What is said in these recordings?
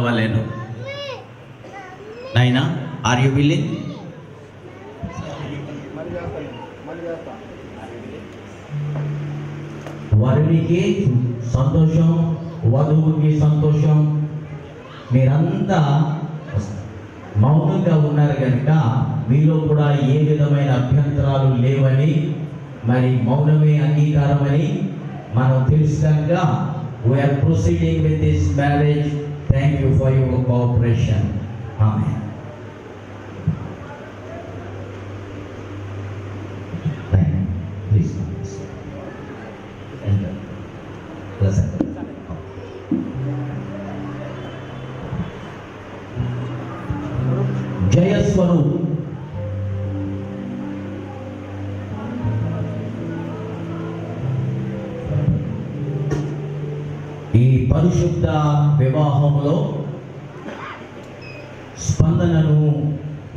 నడవలేను. నాయనా, are you willing? వరునికి సంతోషం, వధువుకి సంతోషం. మీరంతా మౌనంగా ఉన్నారు కనుక మీలో కూడా ఏ విధమైన అభ్యంతరాలు లేవని, మరి మౌనమే అంగీకారమని మనం తెలుసుగా we're proceeding with this marriage. Thank you for your cooperation. ఆమేన్. జయస్వరూప్ ఈ పరిశుద్ధ వివాహంలో స్పందనను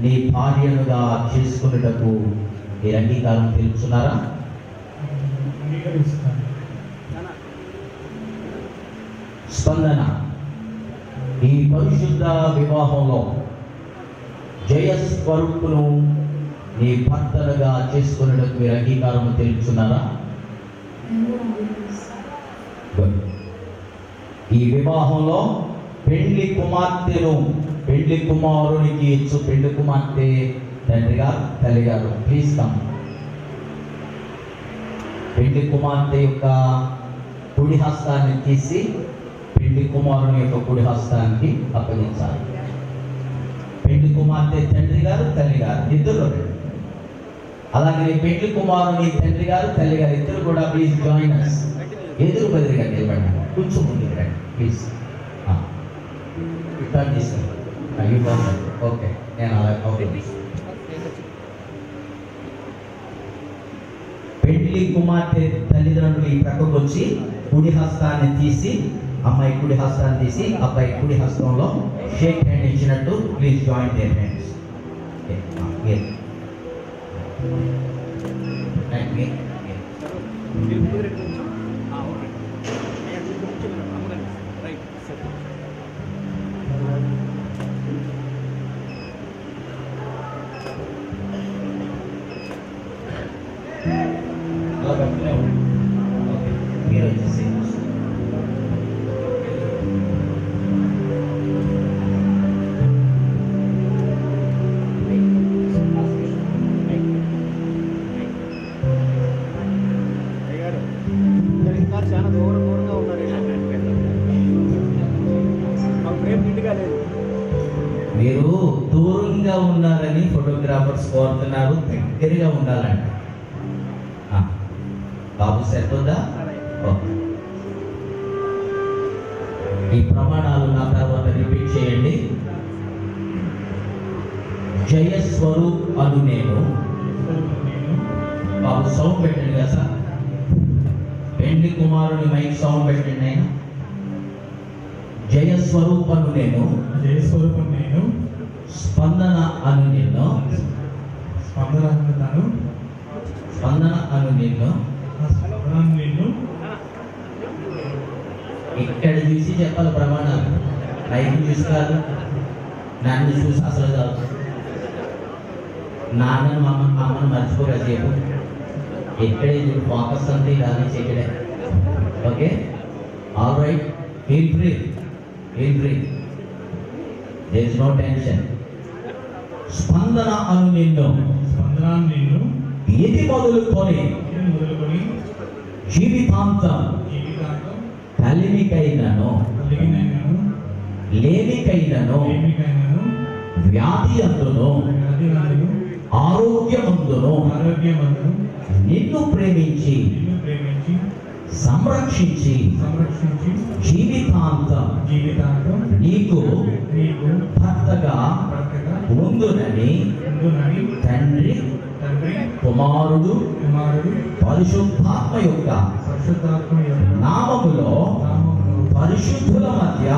నీ భార్యనుగా చేసుకునేటకు మీరు అంగీకారం తెలుపుతున్నారా? స్పందన ఈ పరిశుద్ధ వివాహంలో జయస్వరూపును నీ భర్తలుగా చేసుకునేటకు మీరు అంగీకారం తెలుపుతున్నారా? ఈ వివాహంలో పెండ్లి కుమార్తెను పెండ్లి కుమారునికి ఇచ్చు. పెండ్లి కుమార్తె తండ్రి గారు, తల్లి గారు, ప్లీజ్ కమ్. పెండ్లి కుమార్తె యొక్క కుడి హస్తాన్ని తీసి పెండ్లి కుమారుని యొక్క కుడి హస్తానికి అప్పగించాలి. పెండ్లి కుమార్తె తండ్రి గారు, తల్లి గారు ఇద్దరు. అలాగే పెండ్లి కుమారుని తండ్రి గారు, తల్లి గారు ఇద్దరు కూడా ప్లీజ్ జాయిన్ us. ఎదురు బెదిరిగా నిలబడి కొంచెం ముందుకు రండి ప్లీజ్. టర్న్ చేస్తాను. ఓకే, నేను అలా ఓకే. పెండ్లి కుమార్తె తల్లిదండ్రులు ఈ ప్రక్కకు వచ్చి కుడి హస్తాన్ని తీసి, అమ్మాయి కుడి హస్తాన్ని తీసి అబ్బాయి కుడి హస్తంలో షేక్ హ్యాండ్ ఇచ్చినట్టు ప్లీజ్ జాయిన్ దేర్ హ్యాండ్స్. మీరు వచ్చేసి చాలా దూరంగా ఉన్నారు. మీరు దూరంగా ఉన్నారని ఫోటోగ్రాఫర్స్ కోరుతున్నారు, దగ్గరగా ఉండాలంట. బాబు సరిపోదా? ఈ ప్రమాణాలు నా తర్వాత రిపీట్ చేయండి. జయస్వరూప్ అను నేను. బాబు సౌండ్ పెట్టండి కదా సార్. పెండ్లి కుమారుని మైక్ సౌండ్ పెట్టండి ఆయన. జయస్వరూప్ అను నేను. స్పందన అను నిన్ను. స్పందన అను నిన్ను. ఇక్కడ చూసి చెప్పాలి ప్రమాణాలు, రైతు చూసి కాదు. నన్ను చూసి అసలు కాదు. నాన్నను అమ్మను మర్చిపోగా చెప్పు. ఇక్కడే చూడు, ఫోకస్ అంతే దాని ఇక్కడే. Okay, all right, feel free, feel free, there is no tension. స్పందన అను నిన్ను. ఇది మొదలుకొని జీవితాంతం కలిమికైనను లేమికైనను వ్యాధి అందును ఆరోగ్యమందును నిన్ను ప్రేమించి సంరక్షించి జీవితాంతం నీకు భర్తగా ఉందునని తండ్రి, కుమారుడు, పరిశుద్ధాత్మ యొక్క నామములో పరిశుద్ధుల మధ్య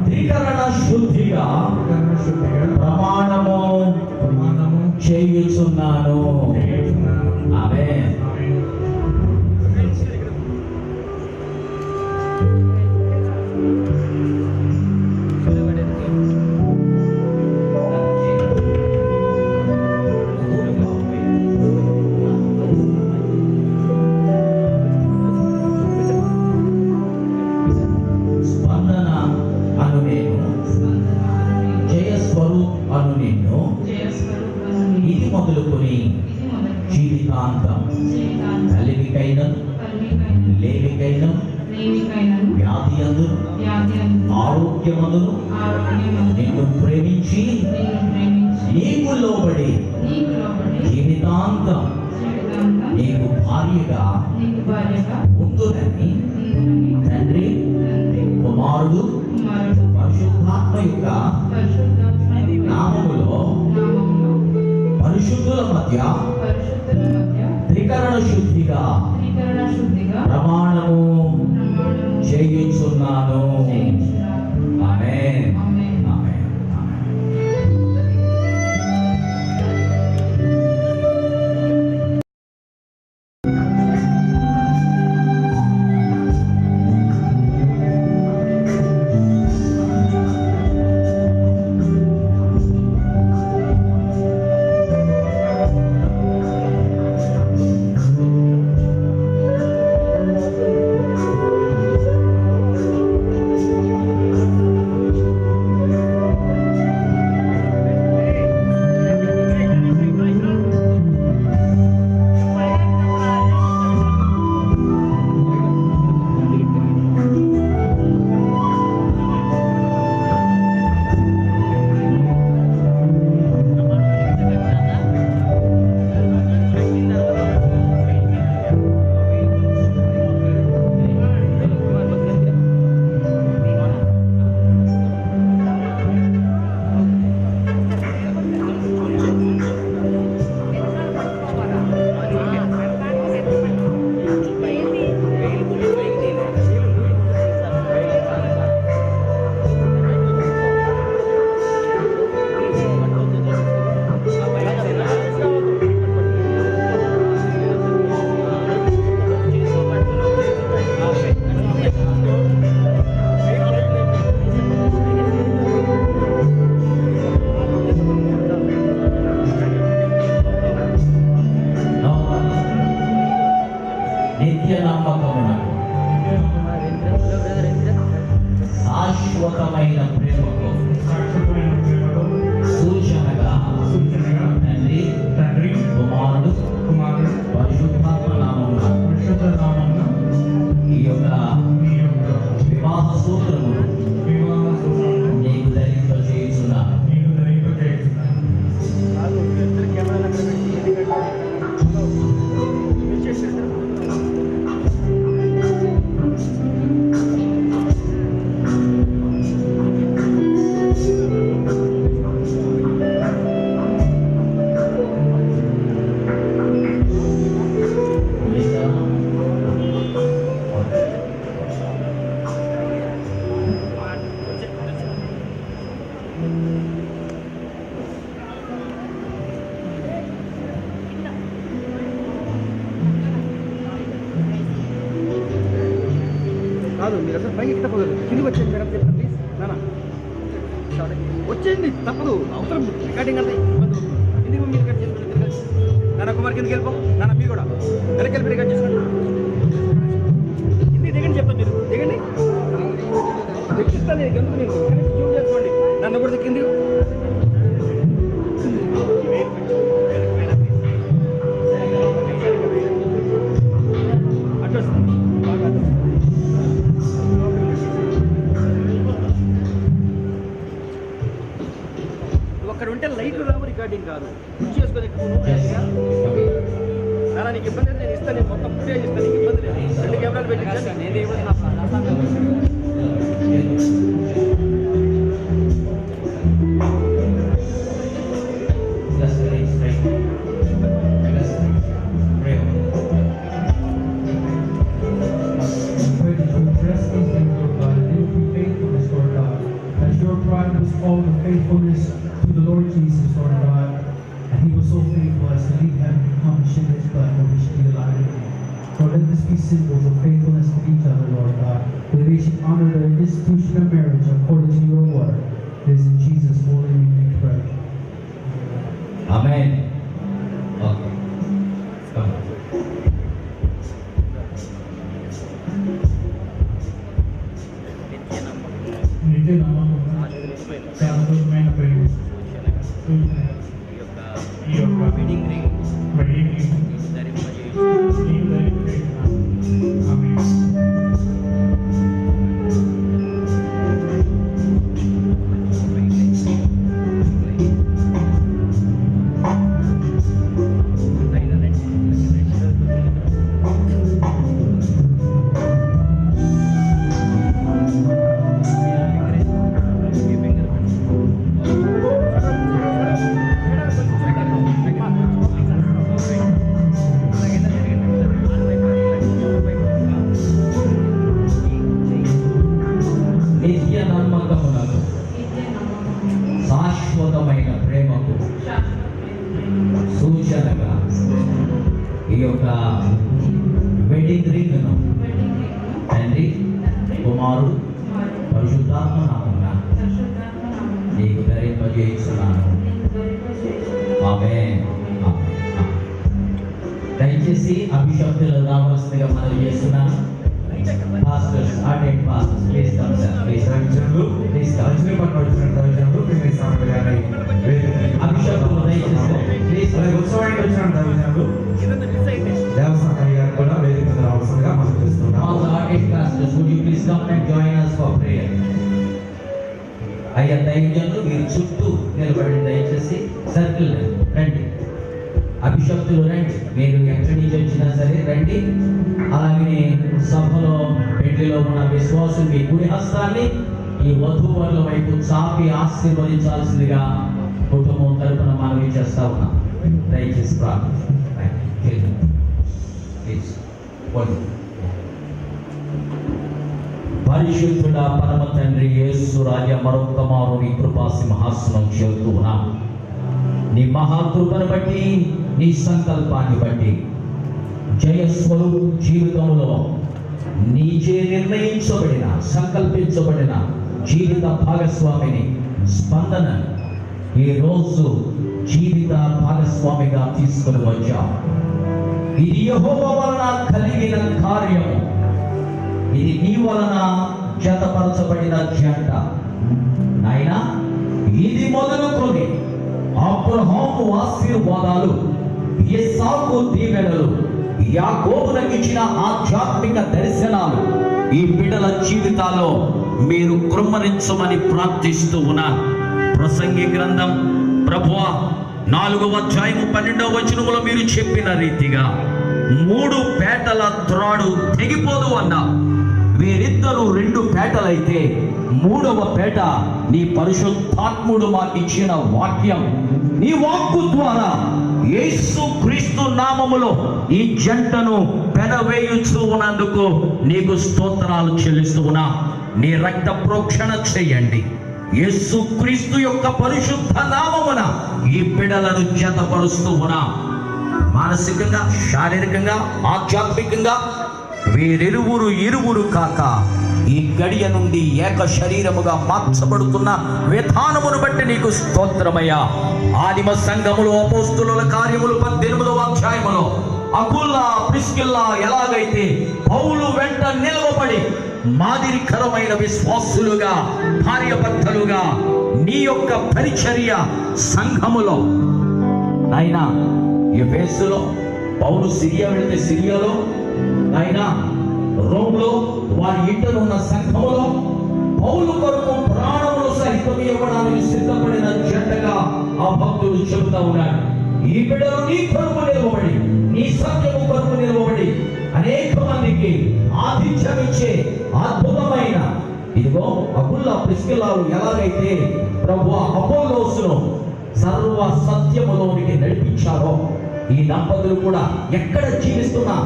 త్రికరణ శుద్ధిగా ప్రమాణము చేయుచున్నాను. ఆమేన్. మొదలుకొని జీవితాంతం కలివికైనా లేవికైనా వ్యాధి అందును ఆరోగ్యమందును నిన్ను ప్రేమించి నీకు లోబడి జీవితాంతం నీకు భార్యగా ఉండునని తండ్రి కుమారుడు పరిశుద్ధాత్మ యొక్క నామములో పరిశుద్ధుల మధ్య త్రికరణ శుద్ధిగా ప్రమాణము చేయుచున్నాను. ఆమేన్. ఆమేన్. నిత్య నమ్మకమునకు శాశ్వతమైన ప్రేమకు సూచనగా తండ్రి కుమారుడు పరిశుద్ధాత్మ నామమున ఈ యొక్క వివాహ సూత్రమును నీకు ధరింప చేయుచున్నాను. కాదు మీరు అసలు పైకి తప్పదు కిందికి వచ్చేది మేడం చెప్తాను ప్లీజ్ నాన్న వచ్చేయండి తప్పదు అవసరం రికార్డింగ్ అంతా ఇబ్బంది ఎందుకు మీరు రికార్డ్ చేసుకోండి నాన్న కుమార్ కిందకి వెళ్ళిపో నాన్న మీరు కూడా వెనక్కి వెళ్ళి రికార్డ్ చేసుకోండి కింది దిగండి చెప్తాను మీరు దిగండి ఎక్కిస్తాను ఎందుకు నేను జూమ్ చేసుకోండి నన్ను కూడా కింది అటు వస్తుంది బాగా ఒక్కడ ఉంటే లైట్లు రావు రికార్డింగ్ కాదు బుక్ చేసుకొని నాన్న నీకు ఇబ్బంది అయితే నేను ఇస్తాను నేను మొత్తం ఫుటేజ్ ఇస్తాను నీకు ఇబ్బంది లేదు 2 కెమెరాలు పెట్టించాను నేనే all the faithfulness to the Lord Jesus, Lord God, and He was so faithful as to leave heaven to come and shed His blood that we should be alive again. Lord, let this be symbols of faithfulness to each other, Lord God, that we should honor the institution of marriage according to Your word. It is in Jesus' holy name we pray. Amen. Okay. Come on. నిత్య నమ్మకం శాశ్వతమైన ప్రేమ ఈ యొక్క నమ్మకమునకు శాశ్వతమైన ప్రేమకు సూచనగా ఈ యొక్క వెడ్డింగ్ రింగ్ను తండ్రి, కుమారుడు, పరిశుద్ధాత్మ నామమున నీకు ధరింపజేస్తున్నాను. ఆమేన్. దయచేసి అభిషక్తులు రావాల్సిందిగా మనం చేస్తున్నాను. Pastors, ardent pastors, please come sir, please అభిషక్తులు దయచేసి ప్లీజ్ ఉత్సవానికి వచ్చిన దైవజనులు ఇదంతా మిస్ అయింది. దేవస్థానం గారు కూడా వేదిక మీద రావాల్సిందిగా మనం చేస్తున్నాం. all the artist pastors, would you please come and join us for prayer? అయ్యా దైవజనులు మీరు చుట్టూ నిలబడి దయచేసి సర్కిల్ రండి. అభిషక్తులు రండి, మీరు ఎక్కడి నుంచి వచ్చినా సరే రండి. అలాగే సభలో పెళ్లిలో ఉన్న విశ్వాసం మీ కుడి హస్తాన్ని ఈ వధూవరుల వైపు చాపి ఆశీర్వదించాల్సిందిగా కుటుంబం తరపున మనవి చేస్తా ఉన్నాం. దయచేసి ప్రార్థన. పరిశుద్ధుడ పరమ తండ్రి యేసు రాజా, మరొక్క మారు నీ కృపా సింహాసనం చేరుతూ ఉన్నాం. నీ మహాకృపను బట్టి, నీ సంకల్పాన్ని బట్టి జయస్వరూపు జీవితంలో నీచే నిర్ణయించబడిన, సంకల్పించబడిన జీవిత భాగస్వామిని స్పందన ఈ రోజు జీవిత భాగస్వామిగా తీసుకుని వచ్చాం. ఇది యెహోవా వలన కలిగిన కార్యము, ఇది నీ వలన జతపరచబడిన జంట. నాయనా, ఇది మొదలుకొని అబ్రహాము ఆశీర్వాదాలు, ఇస్సాకు దీవెనలు, యాకోబులకు ఇచ్చిన ఆధ్యాత్మిక దర్శనాలు ఈ బిడ్డల జీవితాల్లో మీరు కృమ్మరించమని ప్రార్థిస్తూ ఉన్నాను. ప్రసంగి గ్రంథం ప్రభువా 4వ అధ్యాయము 12వ వచనములో మీరు చెప్పిన రీతిగా 3 పేటల త్రాడు తెగిపోదు అన్నా. వీరిద్దరూ 2 పేటలైతే 3వ పేట నీ పరిశుద్ధాత్ముడు మాకు ఇచ్చిన వాక్యం, నీ వాక్కు ద్వారా యేసు క్రీస్తు నామములో ఈ జంటను పెనవేయుచూ ఉన్నందుకు నీకు స్తోత్రాలు చెల్లిస్తూ ఉన్నా. నీ రక్త ప్రోక్షణ చేయండి. యేసు క్రీస్తు యొక్క పరిశుద్ధ నామమున ఈ బిడ్డలను జతపరుస్తూ ఉన్నా. మానసికంగా, శారీరకంగా, ఆధ్యాత్మికంగా వీరిరువురు కాక ఈ గడియ నుండి ఏక శరీరముగా మార్చబడుతున్న విధానమును బట్టి నీకు స్తోత్రమయ్యా. ఆదిమ సంఘములో అపోస్తుల కార్యములు 18వ అధ్యాయములో అకుల్లా, ప్రిస్కిల్లా ఎలాగైతే పౌలు వెంట నిలవబడి మాదిరికరమైన విశ్వాసులుగా, భార్యభర్తలుగా నీ యొక్క పరిచర్య సంఘములో నాయనా ఎఫెసులో పౌలు సిరియా వెళితే సిరియాలో, నాయనా రోమ్లో వారి ఇంటలో ఉన్న సంఘములో పౌలు కొరకు ప్రాణములు సహితం ఇవ్వడానికి సిద్ధపడిన జంటగా ఆ భక్తులు చెబుతా ఉన్నారు. ఈ బిడ్డలు నీ కొరకు నిలవబడి, నీ సత్యము కొరకు నిలవబడి అనేక మందికి ఆతిథ్యం ఇచ్చే అద్భుతమైన ఇదిగో అకుల్లా, ప్రిస్కిల్లాలు ఎలాగైతే ప్రభువా అపోలోసును సర్వ సత్యములోనికి నడిపించారో ఈ దంపతులు కూడా ఎక్కడ జీవిస్తున్నా,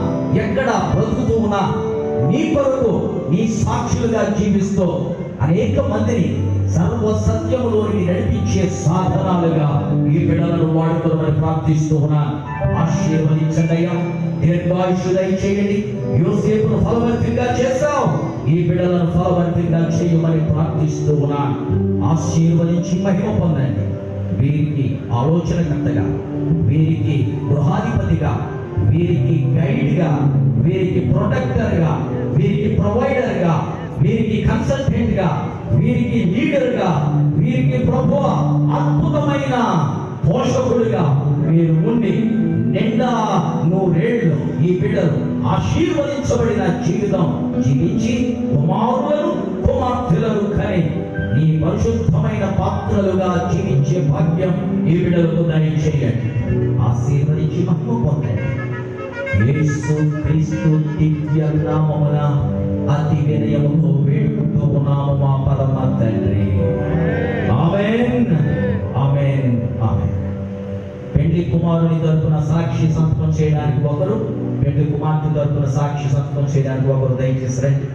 ఎక్కడ బ్రతుకుతూ ఉన్నా నీ కొరకు నీ సాక్షులుగా జీవిస్తూ అనేక మందిని సర్వ సత్యములోనికి నడిపించే సాధనాలుగా ఈ బిడ్డలను వాడుకోవాలని ప్రార్థిస్తూ ఉన్నాను. ఆశీర్వదించండి అయ్యా, దీర్ఘాయుష్షు దయచేయండి. యోసేపును ఫలవంతంగా చేశావు, ఈ బిడ్డలను ఫలవంతంగా చేయమని ప్రార్థిస్తూ ఉన్నాను. ఆశీర్వదించి మహిమ పొందండి. వీరికి ఆలోచనకర్తగా, వీరికి గృహాధిపతిగా, వీరికి గైడ్గా, వీరికి ప్రొటెక్టర్గా, వీరికి ప్రొవైడర్గా, వీరికి కన్సల్టెంట్గా, వీరికి లీడర్గా, వీరికి ప్రభువ అద్భుతమైన పోషకుడిగా మీరు ఉండి నిండా 100 ఏళ్ళు ఈ బిడ్డలు ఆశీర్వదించబడిన జీవితం జీవించి కుమారులను, కుమార్తెలను కని నీ పరిశుద్ధమైన పాత్రలుగా జీవించే భాగ్యం ఈ బిడ్డలకు దయచేయండి. ఆశీర్వదించి మహిమ పొందండి. యేసు క్రీస్తు దివ్య నామమున అతి వినయముతో వేడుకుంటూ ఉన్నాము మా పరమ తండ్రి. ఆమేన్, ఆమేన్, ఆమేన్. పెళ్లి కుమారుని తరపున సాక్షి సంతకం చేయడానికి ఒకరు, పెళ్లి కుమార్తె తరపున సాక్షి సంతకం చేయడానికి ఒకరు. దయచేసి రండి.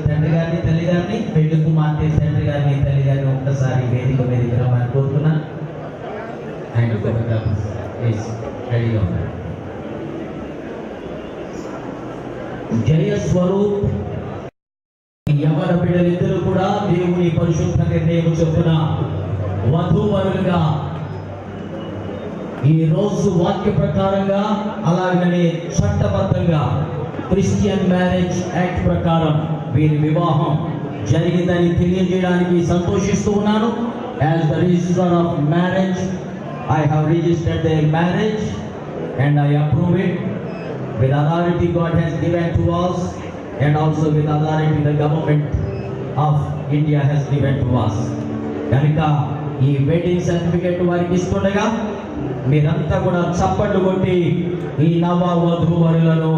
తండ్రి గారిని తల్లి గారిని, పెళ్లి కుమార్తె తండ్రి గారిని తల్లి గారిని ఒక్కసారి వేదిక మీదకి రమ్మని కోరుతున్నాను. ఆయన రెడీగా ఉన్నారు. జయ స్వరూప్ యవన బిడ్డలిద్దరూ కూడా దేవుని పరిశుద్ధ నిర్ణయం చొప్పున వధూవరులుగా ఈ రోజు వాక్య ప్రకారంగా అలాగనే చట్టబద్ధంగా క్రిస్టియన్ మ్యారేజ్ యాక్ట్ ప్రకారం వీరి వివాహం జరిగిందని తెలియజేయడానికి సంతోషిస్తూ ఉన్నాను. As the registrar of marriage I have registered their marriage and I approve it with authority God has given to us and also with authority the government of India has given to us. కనుక ఈ wedding certificate వారికి ఇస్తుండగా మీరంతా కూడా చప్పట్లు కొట్టి ఈ నవ వధూవరులను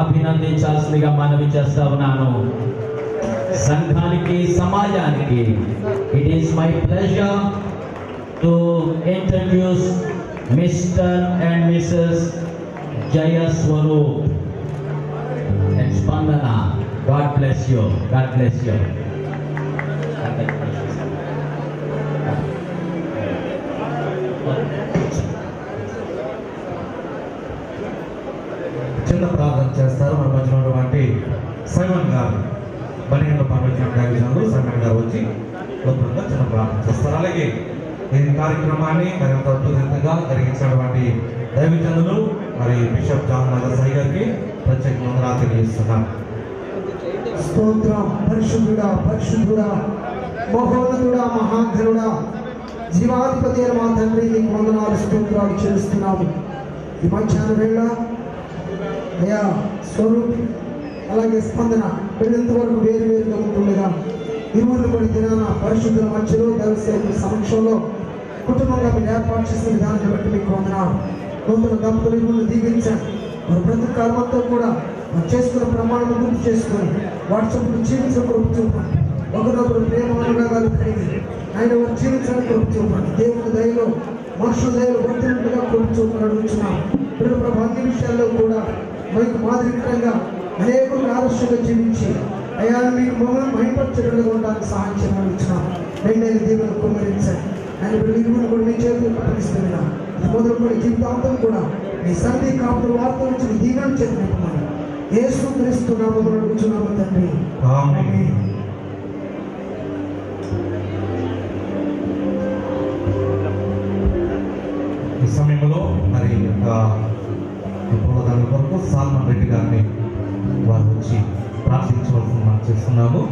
అభినందించాల్సిందిగా మనవి చేస్తా ఉన్నాను. సంఘానికి, సమాజానికి it is my pleasure to introduce Mr. and Mrs. Jaya Swaroop and Spandana. God bless you. God bless you. చిన్న ప్రార్థన చేస్తారు. మన మధ్యలో ఉన్నటువంటి సైమన్ గారు, బనియన్లో పనిచేసిన దైవజనులు సైమన్ గారు వచ్చి లోపల చిన్న ప్రార్థన చేస్తారు. అలాగే ఈ కార్యక్రమాన్ని మరింత అద్భుతంగా జరిగించినటువంటి దైవజనులు మరి బిషప్ జాన్ నగర్ సాయి గారికి ప్రత్యేక వందనాలు తెలియజేస్తున్నాం. స్తోత్రం. పరిశుద్ధుడా, పరిశుద్ధుడా, మహోన్నతుడా, మహాఘనుడా, జీవాధిపతి అయిన మా తండ్రి, నీకు వందనాలు, స్తోత్రాలు చెల్లిస్తున్నాము. ఈ మధ్యాహ్న వేళ అయ్యా స్వరూప్ అలాగే స్పందన పెళ్ళింతవరకు వేరు వేరుగా ఉంటుండగా ఇరువురు కొన్ని దినాన పరిశుద్ధుల మధ్యలో దైవసేవకుల సమక్షంలో కుటుంబంగా మీరు ఏర్పాటు చేసిన విధానాన్ని బట్టి మీకు వందనాలు. నూతన దంపతులు ఇరువురు దీవించండి. వారి ప్రతి కాలంతో కూడా వారు చేసుకున్న ప్రమాణం గుర్తు చేసుకొని వాటి చొప్పున జీవించిన కృప చూపండి. ఒకరొకరు ప్రేమ అనురాగాలు కలిగి ఆయన వారు జీవించడానికి కృప చూపండి. దేవుని దయలో, మనుషుల దయలో వర్తినట్టుగా కృప చూపని అడుగుతున్నాం. ప్రభు అన్ని విషయాల్లో కూడా మీకు మాదిరికరంగా అనేకులకు ఆదర్శంగా జీవించి అయ్యా మీకు మమ్మల్ని మహిమపరచడానికి ఉండడానికి సహాయం చేయమని ఇచ్చినాం. రెండేళ్ళ దేవుని కుమ్మరించండి. ఆయన ఇరువురు కూడా మీ చేతులకు అప్పగిస్తున్నా. ఇది మొదలుకొని జీవితాంతం కూడా మీ సన్నిధి కాపుల వార్త నుంచి మీ దీవెన చేతులు యేసు క్రీస్తు నామములో అడుగుచున్నాము తండ్రి. ఆమేన్. ఈ సమయంలో మరి పూలదండ కొరకు సాల్మన్ రెడ్డి గారిని వారు వచ్చి ప్రార్థించవలసిన మనం చేస్తున్నాము.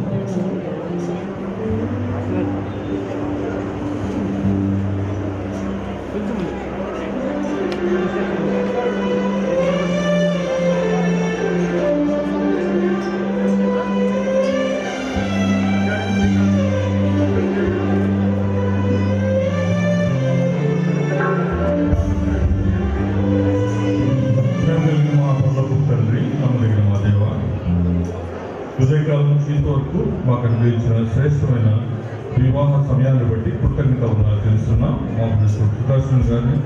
ఉదయకాలం నుంచి ఇంతవరకు మాకు అనుగ్రహించిన శ్రేష్టమైన వివాహ సమయాన్ని బట్టి కృతజ్ఞత వందనాలు తెలుస్తున్నాం. మా సుదర్శన్ గారిని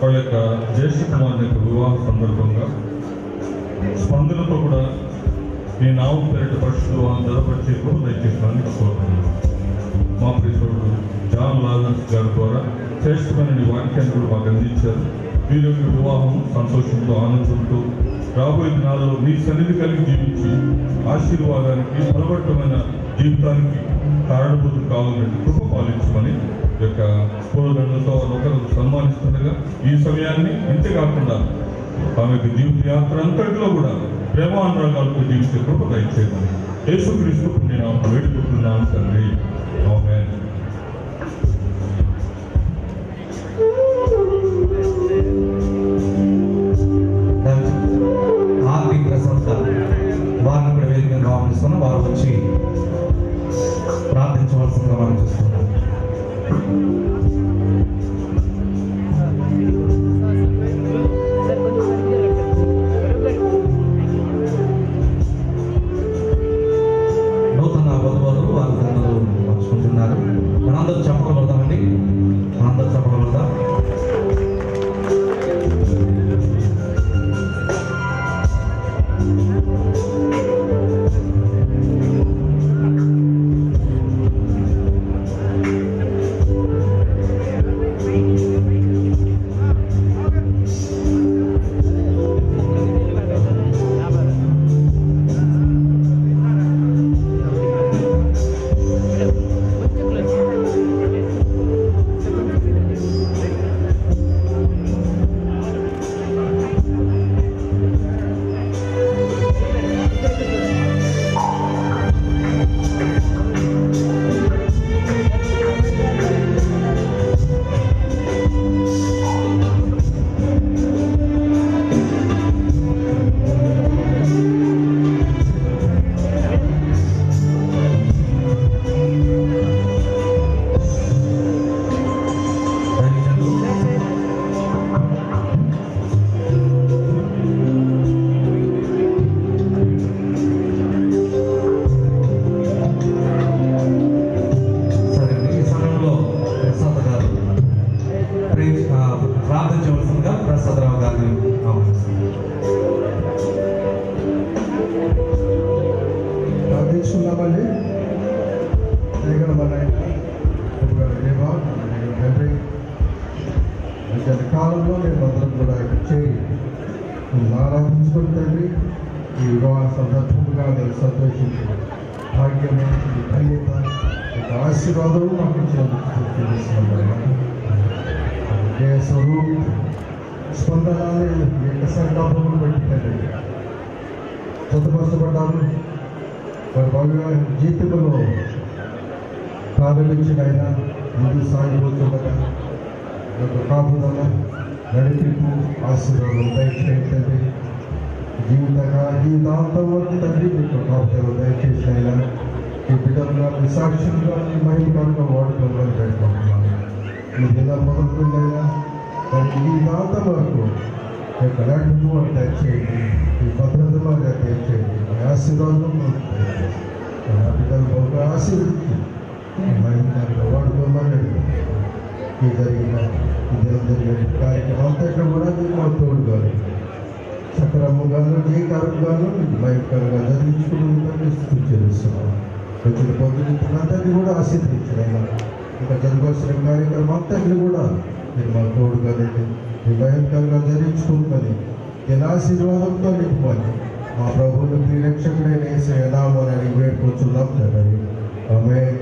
వాళ్ళ యొక్క జ్యేష్ఠ కుమారుని యొక్క వివాహ సందర్భంగా స్పందనతో కూడా ఈ నామం పేరిట పరిశుద్ధ వివాహం జరపరిచే కృప దయచేసినందుకు కోరుతున్నాను. మా ప్రియుడు జాన్ లాజన్స్ గారి ద్వారా శ్రేష్టమైన ఈ వాక్యాన్ని కూడా మాకు అందించారు. వీరి యొక్క వివాహం సంతోషంతో, ఆనందంతో రాబోయే దినాల్లో మీ సన్నిధి కలిగి జీవించి ఆశీర్వాదానికి, బలవట్టమైన జీవితానికి కారణభూతులు కావాలని కృప పాలించమని యొక్క పూలదండలతో ఒకరు సన్మానిస్తుండగా ఈ సమయాన్ని ఇంతే కాకుండా ఆమె యొక్క జీవిత యాత్ర అంతటిలో కూడా ప్రేమానురాగాలతో జీవించే కృప దయచేయమని యేసుక్రీస్తు నేను వేడుకుంటున్నాను తండ్రి. ఆమేన్. ఆర్థిక ప్రశంస వారిని కూడా వేదికగా ఆహ్వానిస్తున్నాం. వారు వచ్చి ప్రార్థించవలసిందిగా మనం చూస్తున్నాం. నూతన వధువులు వారి దండలు పంచుకుంటున్నారు. మనందరూ చెప్పగలుగుతామండి. మనందరూ చెప్పగలుగుతాం. చెప్పండి. ఇక్కడ మన తండ్రి గత కాలంలో మేము అందరం కూడా ఇక్కడ చేయి ఆరాధించుకుని తండ్రి ఈ వివాహ సందర్భంగా నేను సంతోషించి భాగ్యము ఈ ధన్యత ఒక ఆశీర్వాదము మాకు ఇచ్చినందుకు తెలుస్తున్నాను. స్వరూప్ స్పందనాన్ని యొక్క సంకల్పములు బట్టి తండ్రి చదువుపరచబడ్డారు. వారి భవ్య జీవితంలో ప్రారంభించిన ఆయన ముందు సాగిపోతుండగా కాపుదల నడిపింపు ఆశీర్వాదం దయచేయండి. జీవితాంతం వరకు తండ్రి మీకు కాపుదల దయచేసిన ఆయన ఈ బిడ్డలుగా మీ సాక్షులుగా మీ మహిళగా వాడుకోవాలని పెట్టుకుంటున్నాను. మీ దిన మొదలుకుందైనా వారి జీవితాంతం వరకు యొక్క నడిపింపు అని దయచేయండి. ఈ భద్రతలో దయచేయండి. మీ ఆశీర్వాదం నా బిడ్డలు బాగా ఆశీర్వదించి మహిళగా వాడుకోమని ఈ జరిగిన కార్యక్రమం అంతట్లో కూడా మీరు మాకు తోడుగాను సక్రమంగాను జయకారంగాను భయంకరంగా జరిగించుకుని చేస్తున్నాను. ప్రజల పొందుతున్నంతటి కూడా ఆశీర్వదించిన ఇంకా జరగాల్సిన కార్యక్రమం అంతటి కూడా మీరు మాకు తోడుగానండి. మీ భయంకరంగా జరిగించుకుంటుంది నేను ఆశీర్వాదంతో నింపుకొని మా ప్రభువుని ప్రియరక్షకుడైన యేసయ్య నామమున వేడుకొచ్చున్నాం తండ్రి. ఆమేన్.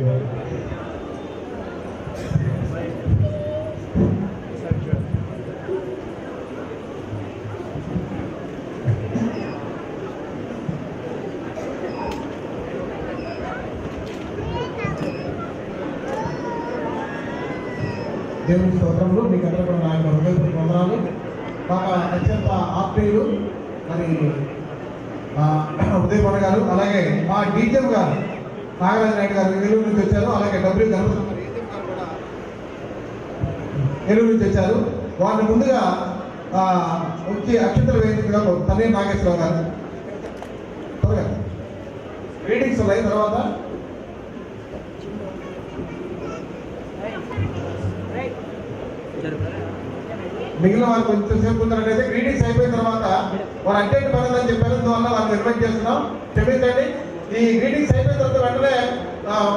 దేవుని స్తోత్రంలో మీకు అందరూ కూడా నా యొక్క హృదయపూర్వక వందనాలు. బాగా అత్యంత ఆత్మీయులు మరి ఉదయపడ గారు, అలాగే మా డీజీఎం గారు నాగరాజు నాయుడు గారు ఏలూరు నుంచి వచ్చారు. అలాగే డబ్ల్యూ గణపతి గారు కూడా ఏలూరు నుంచి వచ్చారు. వారిని ముందుగా వచ్చి అక్షంతలు వేయించగా తనే నాగేశ్వరరావు గారు త్వరగా రీడింగ్స్ ఉన్నాయి. తర్వాత మిగిలిన వారు కొంచెం సేపు ఉన్నట్టయితే గ్రీటింగ్స్ అయిపోయిన తర్వాత వారు అటెండ్ పడదని చెప్పారు. అందువల్ల వారిని రిక్వెస్ట్ చేస్తున్నాం, క్షమించండి. ఈ గ్రీటింగ్స్ అయిపోయిన తర్వాత వెంటనే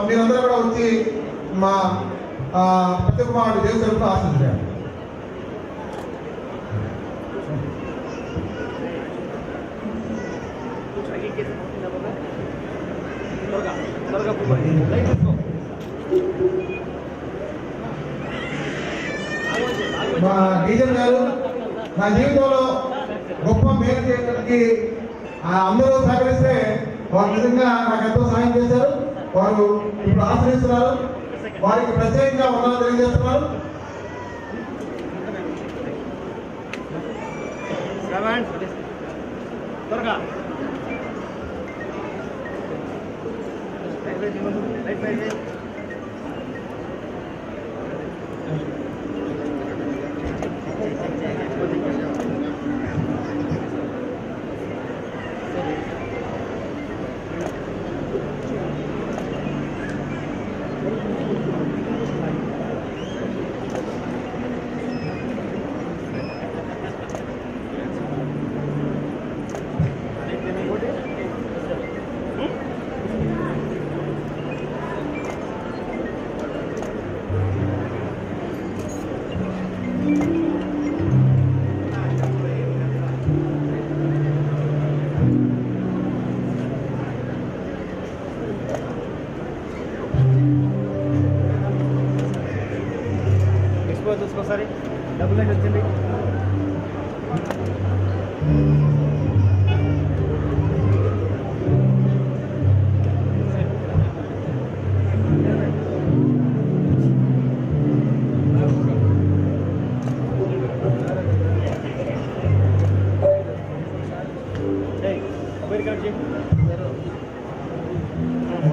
మీరందరూ కూడా వచ్చి మా పెద్ద కుమారుడు దేవు తరపున ఆశించారు. మా డీజన్ గారు నా జీవితంలో గొప్ప మేలు చేయడానికి అందరూ సహకరిస్తే వారు నిజంగా నాకు ఎంతో సహాయం చేశారు. వారు ఇప్పుడు ఆశ్రయిస్తున్నారు. వారికి ప్రత్యేకంగా వందనాలు తెలియజేస్తున్నారు. చూసుకోసారి డబ్బులు అయితే వచ్చింది.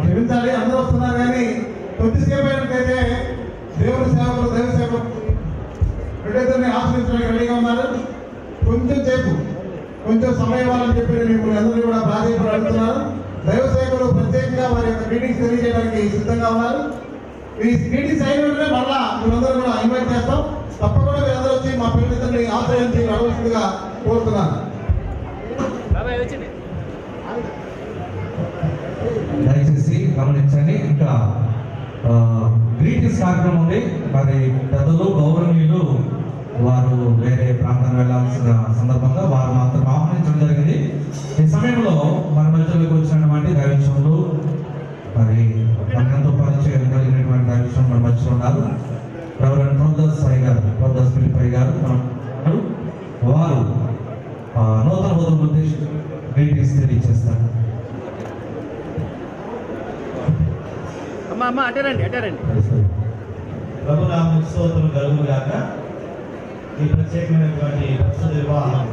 క్షమించాలి, అందరూ వస్తున్నారు కానీ కొద్దిసేపు అయినట్లయితే దేవుని సేవకులు దైవ సేవకులు రెండైతే ఆశ్రయించడానికి రెడీగా ఉన్నారు. కొంచెం సమయం వాళ్ళని చెప్పి మిమ్మల్ని అందరినీ కూడా ప్రాధాన్యత అడుగుతున్నారు. దైవ సేవకులు ప్రత్యేకంగా వారి యొక్క మీటింగ్స్ తెలియజేయడానికి సిద్ధంగా ఉన్నారు. ఈ మీటింగ్స్ అయిన వెంటనే మళ్ళా మీరందరూ కూడా ఇన్వైట్ చేస్తాం. తప్పకుండా మీరందరూ వచ్చి మా పిల్లలిద్దరిని ఆశ్రయించి నడవలసిందిగా కోరుతున్నాను. దయచేసి గమనించండి. ఇంకా గ్రీటింగ్స్ కార్యక్రమం ఉంది. మరి పెద్దలు గౌరవనీయులు వారు వేరే ప్రాంతం వెళ్ళాల్సిన సందర్భంగా వారు మాత్రం ఆహ్వానించడం జరిగింది. ఈ సమయంలో మన మధ్యలోకి వచ్చినటువంటి దైవజనులు మరి మనతో పరిచయం కలిగినటువంటి దైవజనులు మన మధ్యలో ఉన్నారు. రెవరెండ్ ప్రొఫెసర్ సాయి గారు, ప్రొఫెసర్ ఫిలిప్ గారు వారు నూతన వధువులను ఉద్దేశించి గ్రీటింగ్స్ తెలియజేస్తారు. ప్రభునామం స్తోత్రం కలుగును గాక. ఈ ప్రత్యేకమైనటువంటి పరిశుద్ధ వివాహం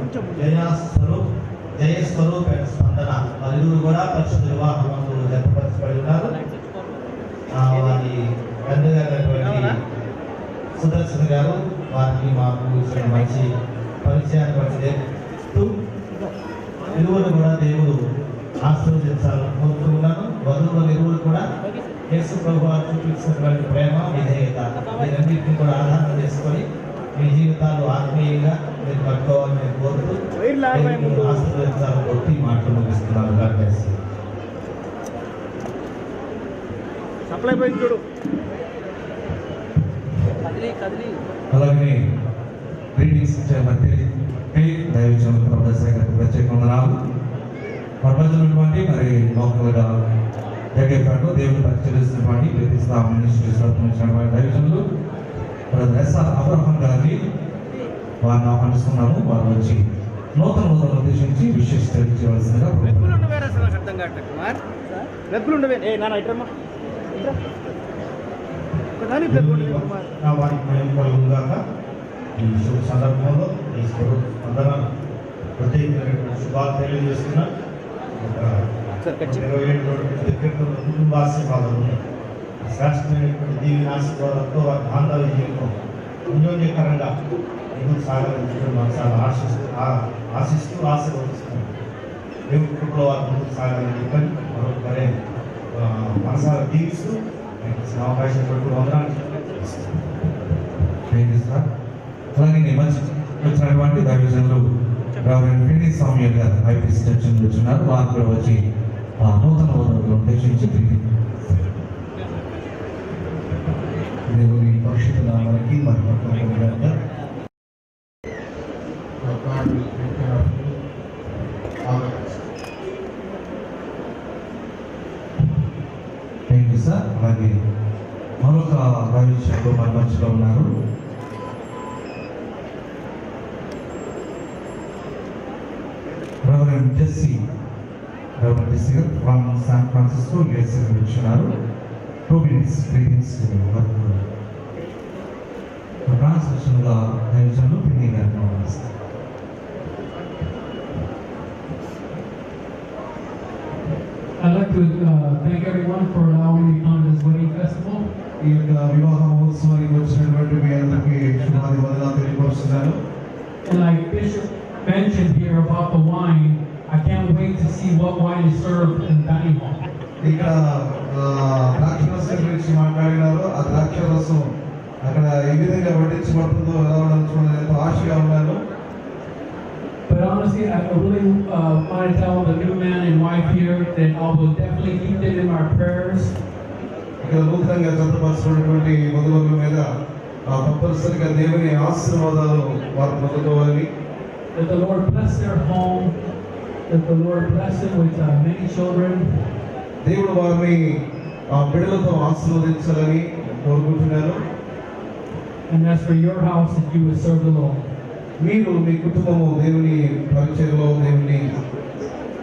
జయస్వరూప్ అండ్ స్పందన వారిరువురు కూడా పరిశుద్ధ వివాహం జతపరచబడి ఉన్నారు. వారి తండ్రి గారైనటువంటి సుదర్శన్ గారు వారికి మాకు ఇచ్చిన మంచి పరిచయాన్ని బట్టి ఇరువురు కూడా దేవుడు ఆశీర్వదించాలని కోరుతున్నాను. వధువులు ఇరువురు కూడా యేసు ప్రభు వారు చూపించినటువంటి ప్రేమ, విధేయత వీరన్నింటినీ కూడా ఆధారం చేసుకొని మీ జీవితాలు ఆత్మీయంగా మీరు కట్టుకోవాలని నేను కోరుతూ ఆశీర్వదించాలని కొట్టి మాటలు ముగిస్తున్నాను. అలాగే గ్రీటింగ్స్ ఇచ్చేటువంటి దైవజనులు ప్రొఫెసర్ గారికి ప్రత్యేక వందనాలు. ప్రపంచమైనటువంటి మరి లోకల్గా జగేపేట దేవుని పరిచయిస్తున్నటువంటి ప్రతిష్టా మినిస్ట్రీస్ సంబంధించినటువంటి దైవజనులు ఎస్ఆర్ అబ్రహం గారిని వారిని ఆహ్వానిస్తున్నాము. వారు వచ్చి నూతన వధువులను ఉద్దేశించి విశేష తెలియజేయవలసిందిగా ఈ శుభ సందర్భంలో ఈ స్పందన ప్రత్యేకమైనటువంటి శుభాలు తెలియజేస్తున్నా. ఒక 27 కుటుంబాశీర్వాదాలు శ్రేష్టమైనటువంటి దీవెన ఆశీర్వాదంతో వారి బాంధవ్య జీవితం అన్యోన్యకరంగా ముందుకు సాగాలని మనం చాలా ఆశిస్తూ ఆశీర్వదిస్తున్నాం. దేవుడి కృపలో వారు ముందుకు సాగాలని చెప్పని మరొకరే మనసారా దీవిస్తూ అవకాశం పట్టు వందనాలు. అలాగే మంచి వచ్చినటువంటి దైవజనులు రెవరెండ్ ఫిని స్వామి గారు ఐపీసీ చర్చ్ నుంచి వచ్చినారు. వారు కూడా వచ్చి నూతన వధువులను ఉద్దేశించి దేవుని పరిశుద్ధ నామానికి మహిమ కలుగును గాక. Thank you sir. అలాగే మరొక దైవజనులు మన మధ్యలో ఉన్నారు. రెవరెండ్ జెస్సీ గారు ఫ్రమ్ శాన్ ఫ్రాన్సిస్కో యుఎస్ఏ నుంచి వచ్చినారు. 2 minutes గ్రీటింగ్స్ ట్రాన్స్లేషన్గా దైవజనులు పిన్ని గారిని ఆహ్వానిస్తారు. I'd like to thank everyone for allowing me to come to this wedding festival. ఈ యొక్క వివాహ మహోత్సవానికి వచ్చినటువంటి మీ అందరికీ శుభాది వందనాలు తెలియపరుస్తున్నాను. And like Bishop mentioned here about the wine, I can't wait to see what wine is served in dining hall. ఇక్కడ ద్రాక్షరసం గురించి మాట్లాడినారు. ఆ ద్రాక్షరసం అక్కడ ఏ విధంగా వడ్డించబడుతుందో ఎలా ఉండడం చూడాలని ఎంతో ఆశగా ఉన్నాను. But honestly, I really want to tell the new man and wife here that I will definitely keep them in my prayers. ఇక్కడ నూతనంగా జతపరుచుకున్నటువంటి వధువుల మీద తప్పనిసరిగా దేవుని ఆశీర్వాదాలు వారు పొందుకోవాలి. That the Lord bless their home, that the Lord bless them with many children. దేవుడు వారిని బిడ్డలతో ఆశీర్వదించాలని కోరుకుంటున్నాను. And as for your house, that you would serve the Lord. మీరు మీ కుటుంబము దేవుని పరిచయంలో దేవుని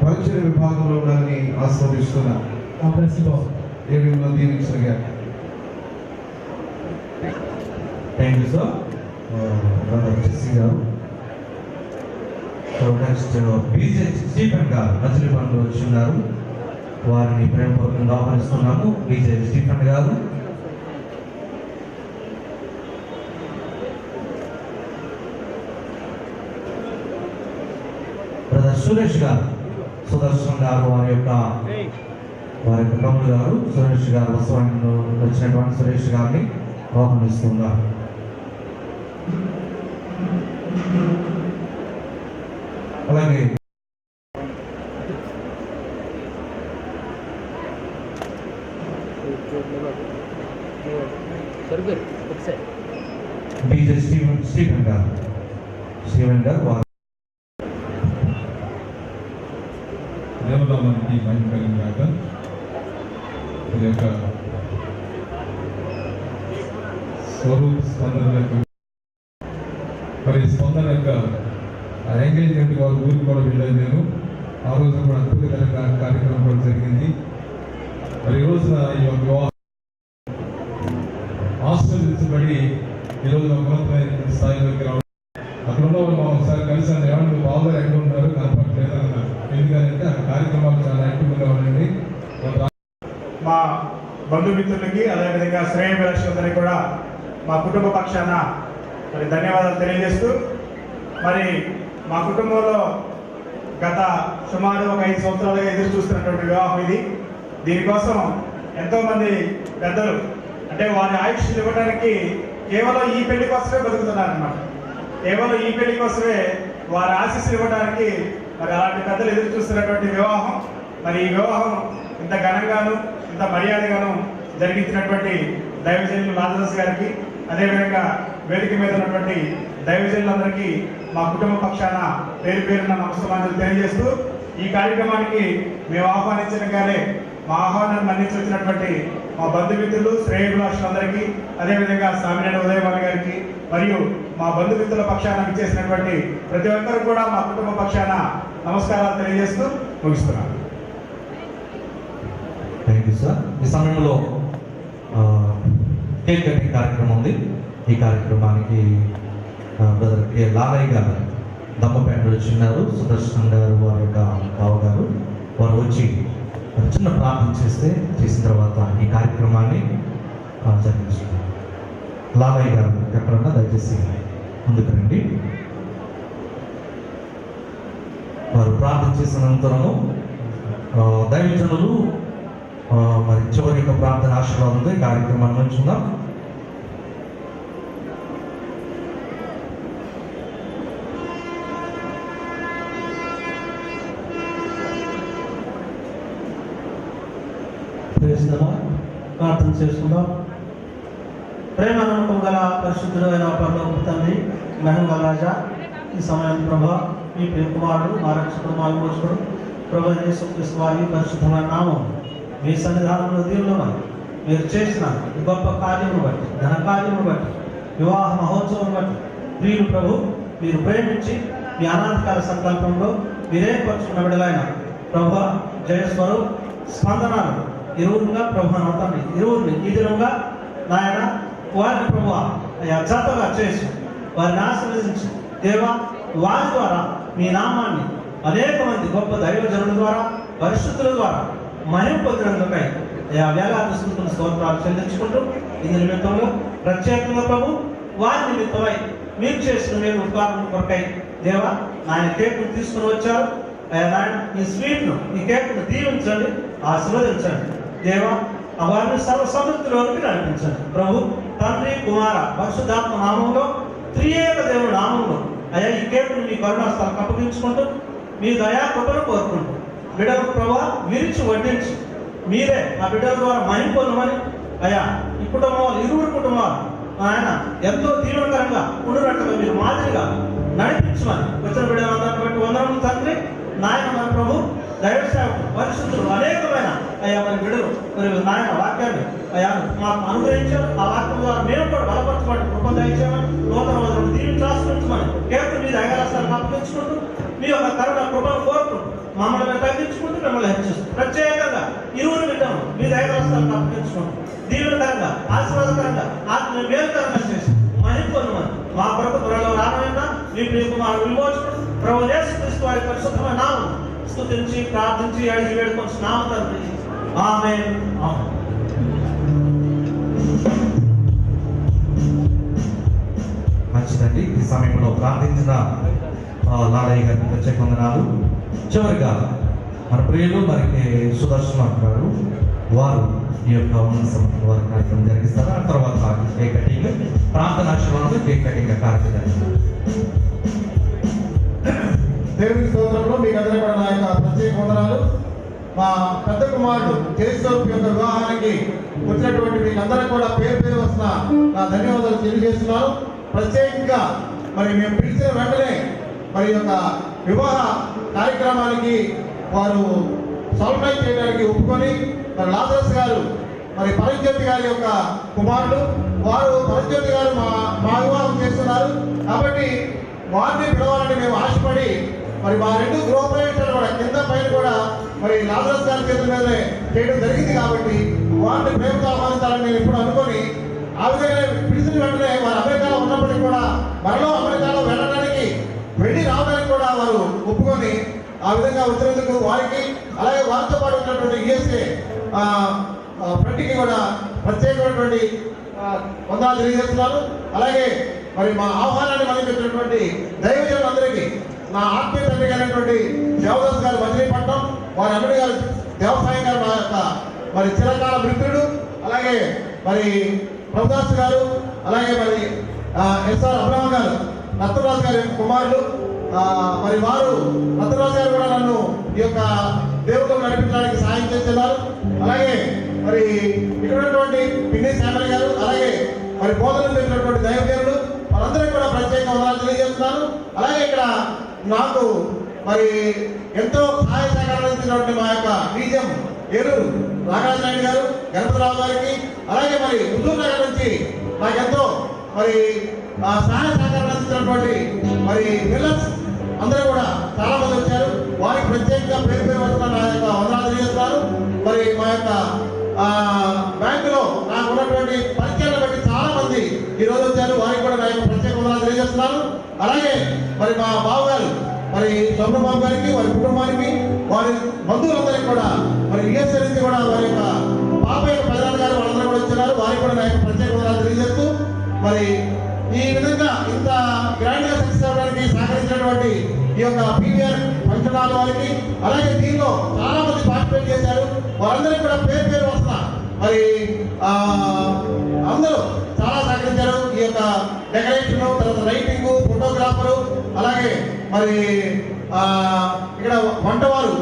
పరిచయ విభాగంలో ఉండాలని ఆశీర్వదిస్తున్నాను. God bless you both. దేవుని దీవించగా. Thank you sir. జెస్సీ గారు. సో నెక్స్ట్ బీజే స్టీఫెన్ గారు మచిలీపట్నం వచ్చి ఉన్నారు. వారిని ప్రేమపూర్వకంగా ఆహ్వానిస్తున్నాము. బీజే స్టీఫెన్ గారు. బ్రదర్ సురేష్ గారు, సుదర్శన్ గారు వారి యొక్క తమ్ముడు గారు సురేష్ గారు వచ్చినటువంటి సురేష్ గారిని ఆహ్వానిస్తున్నారు. అలాగే బీజే స్టీవెన్ గారు వారు దేవనామానికి మహిమ కలిగినాక ఇది యొక్క స్వరూప్ స్పందన యొక్క మరి స్పందన యొక్క ఎంగేజ్మెంట్ వారు ఊరికి కూడా వెళ్ళాను నేను. ఆ రోజు కూడా అద్భుతకరంగా కార్యక్రమం కూడా జరిగింది. మరి ఈ రోజున ఈ యొక్క వివాహం ఆశీర్వదించబడి ఈరోజు ఉన్నతమైన స్థాయిలోకి రావడం. అక్కడ ఉన్న వాళ్ళు మనం ఒకసారి కలిసాను, ఏమన్నా బాబుగారు ఎక్కడ ఉన్నారు కనపడలేదు అన్నారు. ఎందుకంటే ఆ కార్యక్రమాలు చాలా యాక్టివ్గా ఉండండి. మా బంధుమిత్రులకి అదేవిధంగా శ్రేయభిలాషులందరికీ కూడా మా కుటుంబ పక్షాన మరి ధన్యవాదాలు తెలియజేస్తూ, మరి మా కుటుంబంలో గత సుమారు ఒక 5 సంవత్సరాలుగా ఎదురు చూస్తున్నటువంటి వివాహం ఇది. దీనికోసం ఎంతోమంది పెద్దలు అంటే వారి ఆయుష్లు ఇవ్వడానికి కేవలం ఈ పెళ్లి కోసమే బతుకుతున్నారన్నమాట. కేవలం ఈ పెళ్లి కోసమే వారి ఆశీస్సులు ఇవ్వడానికి మరి అలాంటి పెద్దలు ఎదురు చూస్తున్నటువంటి వివాహం. మరి ఈ వివాహం ఇంత ఘనంగాను ఇంత మర్యాదగాను జరిగించినటువంటి దైవజనులు లాజరస్ గారికి, అదేవిధంగా వేదిక మీద ఉన్నటువంటి దైవజనులందరికీ మా కుటుంబ పక్షాన పేరు పేరున నమస్కారాలు తెలియజేస్తూ, ఈ కార్యక్రమానికి మేము ఆహ్వానించగానే మా ఆహ్వానాన్ని మన్నించి వచ్చినటువంటి మా బంధుమిత్రులు శ్రేయభిలాషులందరికీ, అదేవిధంగా సామినేని ఉదయభాను గారికి మరియు మా బంధుమిత్రుల పక్షాన విచ్చేసినటువంటి ప్రతి ఒక్కరు కూడా మా కుటుంబ పక్షాన నమస్కారాలు తెలియజేస్తూ ముగిస్తున్నాను. Thank you sir. ఈ సమయంలో కేక్ కటింగ్ కార్యక్రమం ఉంది. ఈ కార్యక్రమానికి బ్రదర్ కే లాలయ్య గారు దమ్మపేట వచ్చిన్నారు. సుదర్శన్ గారు వారి యొక్క బావగారు వారు వచ్చి చిన్న ప్రార్థన చేసిన తర్వాత ఈ కార్యక్రమాన్ని జరిగిస్తారు. లాలయ్య గారు ఎక్కడన్నా దయచేసి ముందుకు రండి. వారు ప్రార్థన చేసిన అనంతరము దైవజనులు మరి చివరి యొక్క ప్రార్థన ఆశీర్వాదంతో ఈ కార్యక్రమాన్ని ఉంచుకుందాం. ప్రార్థన చేసుకుందాం. ప్రేమ నమ్మకం గల పరిశుద్ధుడైన పరలోక తండ్రి, మహిమ గల రాజా, ఈ సమయం ప్రభా మీ ప్రియ కుమారుడు మా రక్షకుడు మా విమోచకుడు ప్రభు యేసుక్రీస్తు వారి పరిశుద్ధమైన నామం మీ సన్నిధానంలో దీవులను మీరు చేసిన గొప్ప కార్యమును బట్టి, ఘన కార్యమును బట్టి, వివాహ మహోత్సవం బట్టి ప్రియులు ప్రభు మీరు ప్రేమించి మీ అనాథకాల సంకల్పంలో మీరేర్పరచుకున్న విడలైన ప్రభు జయస్వరు స్పందనాలు ఇరువురుగా ప్రభు అవుతాను ఇరువురిని ఈ దినంగా నాయన వారిని ప్రభు అయ్యా జతగా చేసి వారిని ఆశీర్వదించి దేవా వారి ద్వారా మీ నామాన్ని అనేక మంది గొప్ప దైవజనుల ద్వారా పరిశుద్ధుల ద్వారా మహిమ పొందినందుకై అయ్యా వేలాది స్తుతులు స్తోత్రాలు చెల్లించుకుంటూ ఈ నిమిత్తంలో ప్రత్యేకంగా ప్రభు వారి నిమిత్తమై మీరు చేసిన మేము ఉపకారం కొరకై దేవా నాయన కేక్ను తీసుకుని వచ్చారు. అయ్యా నాయన ఈ స్వీట్ను ఈ కేక్ను దీవించండి, ఆశీర్వదించండి దేవా. వారిని సర్వ సమృద్ధిలోనికి నడిపించండి ప్రభు. తండ్రి కుమార పరిశుద్ధాత్మ నామంలో త్రియేక దేవుడి నామంలో అయ్యా ఈ కేకును మీ కరుణాస్థాలకు అప్పగించుకుంటూ మీ దయా కృపను కోరుకుంటూ బిడ్డలు ప్రభా విరిచి వడ్డించి మీరే ఆ బిడ్డల ద్వారా మహిమ పొందమని అయ్యా ఈ కుటుంబాలు ఇరువురు కుటుంబాలు ఆయన ఎంతో దీవెనకరంగా ఉండునట్టుగా మీరు మాదిరిగా నడిపించమని వచ్చిన బిడ్డలందరిని బట్టి వందనములు తండ్రి. నాయన మన ప్రభు దైవ సేవకులు పరిశుద్ధులు అనేకమైన అయ్యా మన బిడ్డలు మరి నాయన వాక్యాన్ని అయ్యా మాకు అనుగ్రహించారు. ఆ వాక్యం ద్వారా మేము కూడా బలపరచబడి కృప దయచేయమని నూతన రోజులు దీవించి ఆశ్రయించమని కేవలం మీ దైవరాష్ట్రాలను అప్పగించుకుంటూ మీ యొక్క కరుణ కృపను కోరుకుంటూ మమ్మల్ని తగ్గించుకుంటూ మిమ్మల్ని హెచ్చిస్తూ ప్రత్యేకంగా ఇరువురు బిడ్డను మీ దైవరాష్ట్రాలను అప్పగించుకుంటూ దీవెనకరంగా ఆశీర్వాదకరంగా ఆత్మ మేలుకరంగా చేసి మహిమ పొందమని మా కొరకు త్వరలో రానైనా మీ ప్రియ కుమారుడు విమోచకుడు ప్రభు యేసుక్రీస్తు వారి పరిశుద్ధమైన నామం స్తుతించి ప్రార్థించి అడిగి వేడుకొని నామం తండ్రి ఆమేన్. మంచిదండి. ఈ సమయంలో ప్రార్థించిన లాలయ్య గారికి ప్రత్యేక వందనాలు. చివరిగా మన ప్రియులు మరి సుదర్శన్ గారు వారు ఈ యొక్క వారి కార్యక్రమం జరిగిస్తారు. ఆ తర్వాత కేక్ కటింగ్ ప్రార్థన ఆశీర్వాదంతో కేక్ కటింగ్ కార్యక్రమం. దేవుని స్తోత్రంలో మీకు అందరూ కూడా నా యొక్క ప్రత్యేక వందనాలు. మా పెద్ద కుమారుడు జయస్వరూప్ యొక్క వివాహానికి వచ్చినటువంటి మీకు అందరూ కూడా పేరు పేరు వస్తున్న నా ధన్యవాదాలు తెలియజేస్తున్నాను. ప్రత్యేకంగా మరి మేము పిలిచిన వెంటనే మరి యొక్క వివాహ కార్యక్రమానికి వారు సాల్వ్ చేయడానికి ఒప్పుకొని మరి లాజరస్ గారు మరి పరంజ్యోతి గారి యొక్క కుమారుడు, వారు పరంజ్యోతి గారు మా వివాహం చేస్తున్నారు కాబట్టి వారిని పిలవాలని మేము ఆశపడి మరి మా 2 గృహప్రవేశాలు కూడా కింద పైన కూడా మరి లాజరస్ గారి చేతుల మీదనే చేయడం జరిగింది కాబట్టి వారిని ప్రేమతో ఆహ్వానించాలని నేను ఇప్పుడు అనుకొని ఆ విధంగా పిలిచిన వెంటనే వారు అమెరికాలో ఉన్నప్పటికీ కూడా మరలో అమెరికాలో వెళ్ళి రావడానికి కూడా వారు ఒప్పుకొని ఆ విధంగా వచ్చినందుకు వారికి అలాగే వారితో పాటు ఉన్నటువంటి యుఎస్ఏ ఫ్రంట్కి కూడా ప్రత్యేకమైనటువంటి వందనాలు తెలియజేస్తున్నారు. అలాగే మరి మా ఆహ్వానాన్ని మళ్ళించినటువంటి దైవజనులందరికీ నా ఆత్మీయ తండ్రి అయినటువంటి దేవదాస్ గారు మచిలీపట్నం, వారి అల్లుడి గారు దేవసాయం గారు మా యొక్క మరి చిరకాల మిత్రుడు, అలాగే మరి ప్రభుదాస్ గారు, అలాగే మరి ఎస్ఆర్ అబ్రహం గారు రత్నరాజు గారి కుమారులు, మరి వారు రత్నరాజు గారు కూడా నన్ను ఈ యొక్క దేవుడు నడిపించడానికి సహాయం చేస్తున్నారు. అలాగే మరి ఇక్కడ ఉన్నటువంటి పిన్ని శామల్ గారు, అలాగే మరి బోధనలు పెట్టినటువంటి దైవజనులు వారందరికీ కూడా ప్రత్యేక వందనాలు తెలియజేస్తున్నాను. అలాగే ఇక్కడ నాకు మరి ఎంతో సహాయ సహకారాలు ఇచ్చినటువంటి మా యొక్క బీజం ఏలూరు నాగరాజు నాయుడు గారు, గణపతిరావు గారికి, అలాగే మరి హుజూర్ నగర్ నుంచి నాకెంతో మరి సహాయ సహకారాలు అందించినటువంటి మరి మిల్లర్స్ అందరూ కూడా చాలా మంది వచ్చారు. వారికి ప్రత్యేకంగా పేరు పేరు వస్తున్న నా యొక్క వందనాలు తెలియజేస్తున్నారు. మరి మా యొక్క బ్యాంకులో నాకు ఉన్నటువంటి పరిచయాలను బట్టి చాలా మంది ఈ రోజు వచ్చారు. వారికి కూడా నా యొక్క ప్రత్యేక వందనాలు తెలియజేస్తున్నాను. అలాగే మరి మా బావగారు మరి చంద్రబాబు గారికి, వారి కుటుంబానికి, వారి బంధువులందరికీ కూడా మరి యుఎస్ఏ నుంచి కూడా వారి యొక్క పాప యొక్క ప్రధాన గారు వాళ్ళందరూ కూడా వచ్చారు. వారికి కూడా నా యొక్క ప్రత్యేక వందనాలు తెలియజేస్తూ మరి ఈ విధంగా ఇంత గ్రాండ్ గా సక్సెస్ అవ్వడానికి సహకరించినటువంటి ఈ యొక్క పీవీఆర్ ఫంక్షన్ హాల్ వారికి, అలాగే దీనిలో చాలా మంది పార్టిసిపేట్ చేశారు. వారందరికీ కూడా పేరు పేరు వస్తున్నా మరి అందరూ చాలా సహకరించారు. ఈ యొక్క డెకరేషన్, తర్వాత లైటింగ్, ఫోటోగ్రాఫరు, అలాగే మరి ఇక్కడ వంటవారు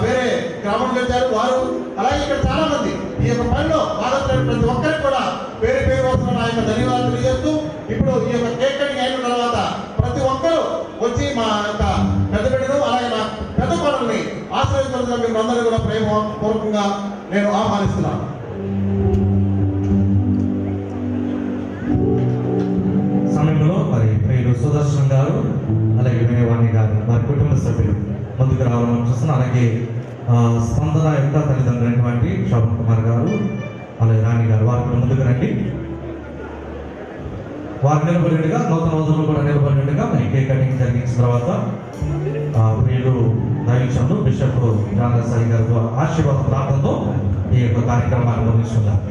వేరే గ్రామం వచ్చారు వారు, అలాగే ఇక్కడ చాలా మంది ఈ యొక్క పనిలో భాగస్వామ్యం ప్రతి ఒక్కరికి కూడా పేరు పేరు వస్తున్న నా యొక్క ధన్యవాదాలు తెలియజేస్తూ ఇప్పుడు ఈ యొక్క కేక్ కటింగ్ అయిన తర్వాత ప్రతి ఒక్కరూ వచ్చి మా యొక్క పెద్ద బిడ్డను, అలాగే నా పెద్ద కోడల్ని ఆశ్రయించాల్సిన మీరు అందరూ కూడా ప్రేమపూర్వకంగా నేను ఆహ్వానిస్తున్నాను. సమయంలో మరి ప్రియులు సుదర్శన్ గారు, అలాగే వినయవాణి గారు, వారి కుటుంబ సభ్యులు ముందుకు రావాలని చూస్తున్నాను. అలాగే స్పందన యొక్క తల్లిదండ్రులు అయినటువంటి శోభన్ కుమార్ గారు, అలాగే రాణి గారు, వారు కూడా ముందుకు రండి. వారు నిలబడినట్టుగా నూతన వధువులు కూడా నిలబడినట్టుగా మరి కేక్ కటింగ్ జరిగించిన తర్వాత ప్రియులు దైవజనులు బిషప్ రామసాయి గారు ఆశీర్వాద ప్రార్థనతో ఈ యొక్క కార్యక్రమాన్ని ముగిస్తున్నారు.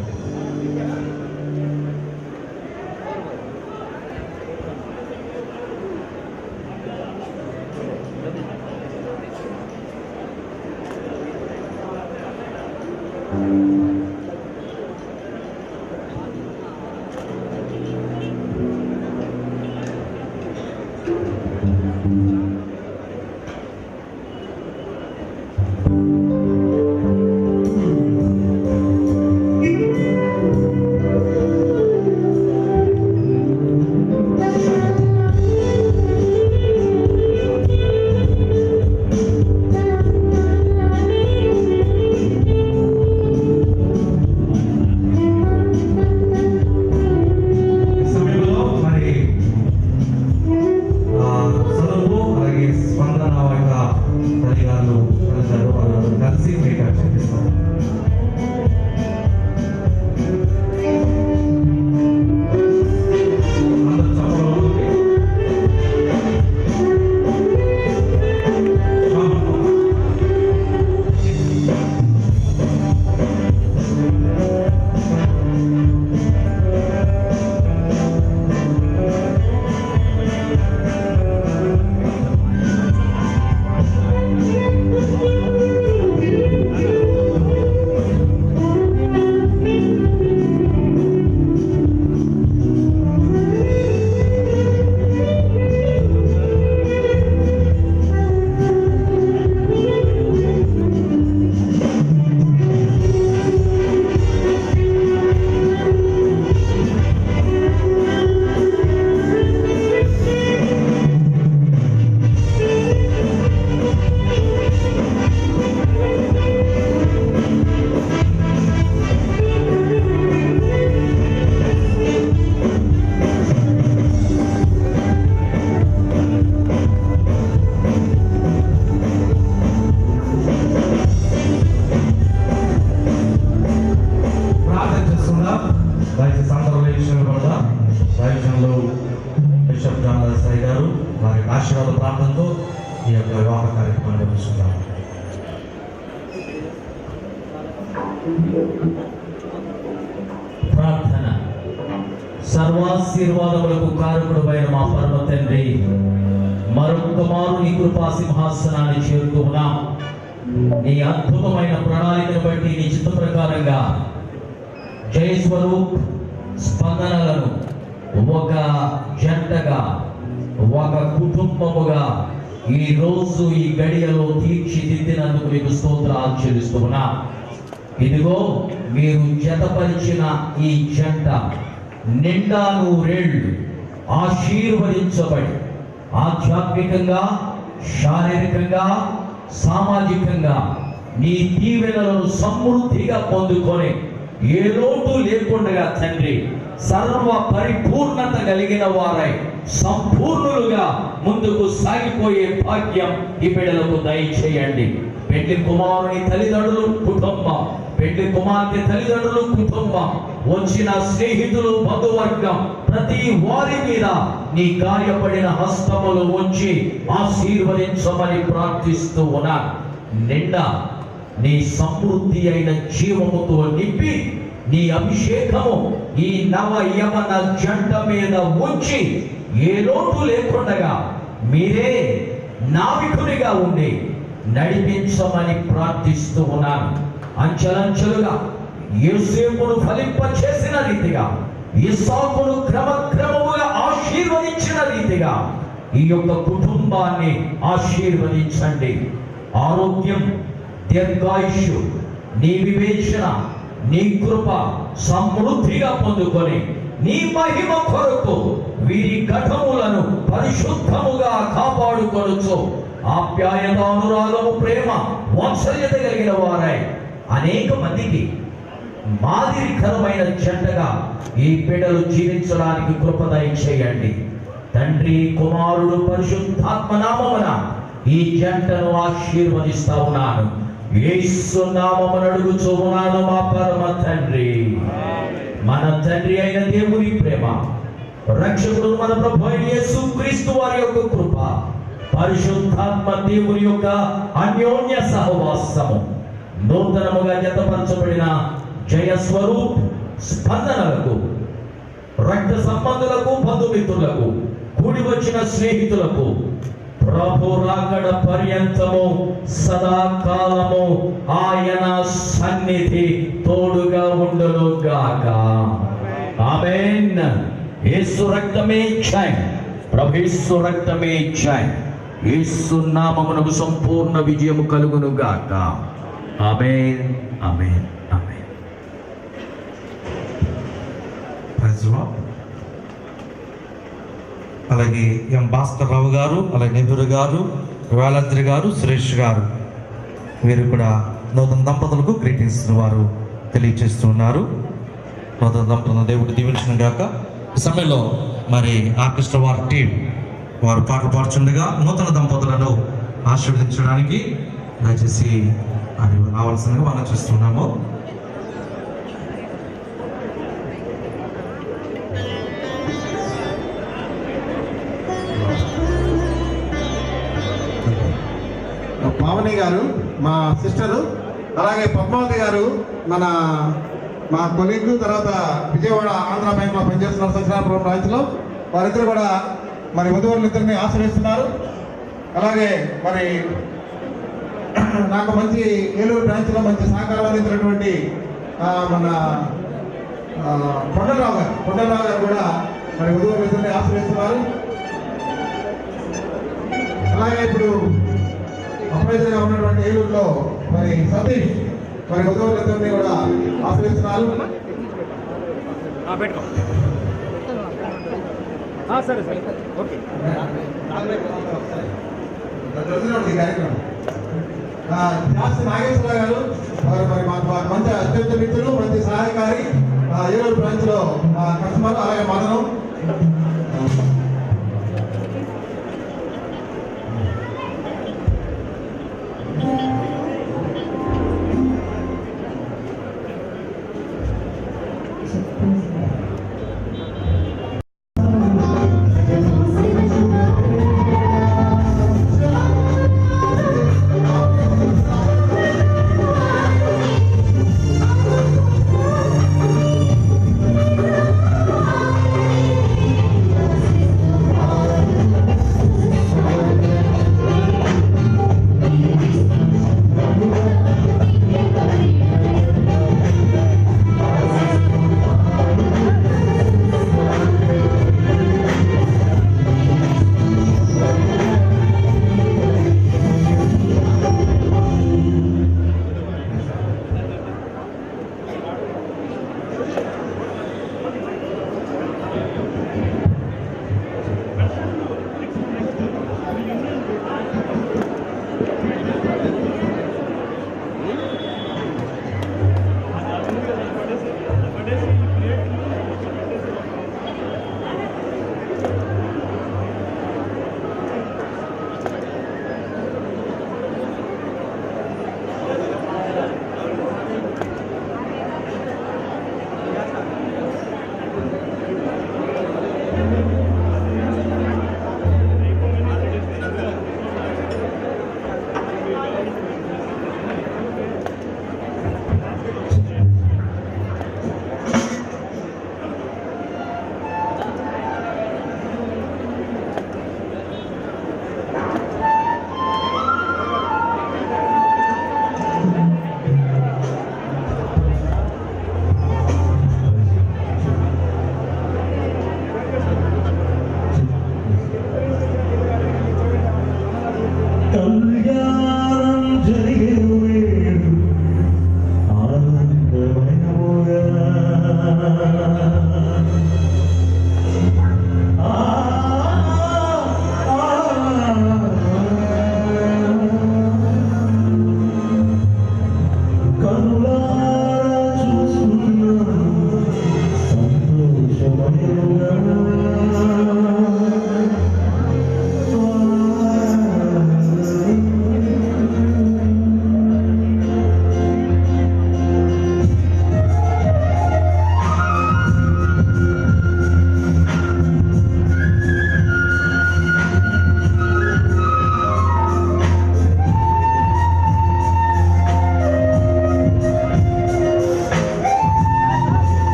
దయచేసి అందరూ లేచిన కూడా దైవజనులు బిషప్ జాన్ దాసాయి గారు వారి ఆశీర్వాద ప్రార్థనతో ఈ యొక్క వివాహ కార్యక్రమాన్ని నిర్వహిస్తున్నాం. ప్రార్థన. సర్వాశీర్వాదములకు కారకుడైన మా పరమ తండ్రి, మరొక మారు నీ కృపా సింహాసనాన్ని చేరుతూ ఉన్నాం. నీ అద్భుతమైన ప్రణాళికను బట్టి నీ చిత్త ప్రకారంగా జయస్వరూప్ స్పందనలను ఒక జంటగా, ఒక కుటుంబముగా ఈ రోజు ఈ గడియలో తీర్చిదిద్దినందుకు మీకు స్తోత్రాలు చెల్లిస్తూ ఉన్నాం. ఇదిగో మీరు జతపరిచిన ఈ జంట నిండా నూరేళ్లు ఆశీర్వదించబడి ఆధ్యాత్మికంగా, శారీరకంగా, సామాజికంగా నీ దీవెనలను సమృద్ధిగా పొందుకొని ఏ లోటు లేకుండా తండ్రి సర్వ పరిపూర్ణత కలిగిన వారై సంపూర్ణులుగా ముందుకు సాగిపోయే భాగ్యం ఈ బిడ్డలకు దయచేయండి. పెళ్లి కుమారుని తల్లిదండ్రులు కుటుంబం, పెళ్లి కుమార్తె తల్లిదండ్రులు కుటుంబం, వచ్చిన స్నేహితులు బంధువర్గం ప్రతి వారి మీద నీ గాయపడిన హస్తములు ఉంచి ఆశీర్వదించమని ప్రార్థిస్తూ ఉన్నాను. నిండా నీ సమృద్ధి అయిన జీవముతో నింపి నీ అభిషేకము ఈ నవ యవన జంట మీద ఉంచి ఏ లోటు లేకుండా మీరే నావికునిగా ఉండి నడిపించమని ప్రార్థిస్తూ ఉన్నాను. అంచెలంచెలుగా యోసేపును ఫలింప చేసిన రీతిగా, ఇస్సాకును క్రమక్రమముగా ఆశీర్వదించిన రీతిగా ఈ యొక్క కుటుంబాన్ని ఆశీర్వదించండి. ఆరోగ్యం, దీర్ఘాయుష్యు, నీ వివేచన, నీ కృప సమృద్ధిగా పొందుకొని నీ మహిమ కొరకు వీరి ఘటములను పరిశుద్ధముగా కాపాడుకొనొచ్చు. ఆప్యాయత, అనురాగము, ప్రేమ, వాత్సల్యత కలిగిన వారై అనేక మందికి మాదిరికరమైన జంటగా ఈ బిడ్డలు జీవించడానికి కృప దయచేయండి. తండ్రి, కుమారుడు, పరిశుద్ధాత్మ నామమున ఈ జంటను ఆశీర్వదిస్తా ఉన్నాను. యేసు నామమున అడుగుచూ ఉన్నాను మా పరమ తండ్రి. మన తండ్రి అయిన దేవుని ప్రేమ, రక్షకుడు మన ప్రభు అయిన యేసు క్రీస్తు వారి యొక్క కృప, పరిశుద్ధాత్మ దేవుని యొక్క అన్యోన్య సహవాసము, నూతనముగా జతపరచబడిన జయస్వరూప్ స్పందనలకు, రక్త సంబంధులకు, బంధుమిత్రులకు, కూడి వచ్చిన స్నేహితులకు ప్రభు రాకడ పర్యంతము సదాకాలము ఆయన సన్నిధి తోడుగా ఉండును గాక. ఆమేన్. యేసు రక్తమే జయం, ప్రభు యేసు రక్తమే జయం. యేసు నామమునకు సంపూర్ణ విజయము కలుగును గాక. ఆమేన్, ఆమేన్, ఆమేన్. Praise lord. అలాగే ఎం భాస్కర్ రావు గారు, అలాగే నెహ్రూ గారు, వేలాద్రి గారు, సురేష్ గారు, వీరు కూడా నూతన దంపతులకు గ్రీటింగ్స్ వారు తెలియజేస్తున్నారు. నూతన దంపతులను దేవుడు దీవించిన గాక. ఈ సమయంలో మరి ఆర్కెస్ట్రా వారి టీం వారు పాటలు పాడుచుండగా నూతన దంపతులను ఆశీర్వదించడానికి దయచేసి అది రావాల్సిందిగా మనం చూస్తున్నాము. పావని గారు మా సిస్టరు, అలాగే పద్మావతి గారు మా కొలీగ్, తర్వాత విజయవాడ ఆంధ్ర బ్యాంక్లో పనిచేస్తున్నారు సత్యనారాయణపురం బ్రాంచ్లో. వారిద్దరు కూడా మరి వధువులిద్దరిని ఆశ్రయిస్తున్నారు. అలాగే మరి నాకు మంచి ఏలూరు బ్రాంచ్లో మంచి సహకారం అందించినటువంటి మన కొండలరావు గారు కూడా మరి వధువులిద్దరిని ఆశ్రయిస్తున్నారు. అలాగే ఇప్పుడు అప్రైజర్గా ఉన్నటువంటి ఏలూరులో మరి సతీష్ మరి వధువులిద్దరిని కూడా ఆశ్రయిస్తున్నారు. జాస్తి నాగేశ్వర గారు వారు మరి మాకు మంచి అత్యంత మిత్రులు, మంచి సహాయకారి, ఏలూరు బ్రాంచ్ లో కస్టమర్. అలాగే మదనం,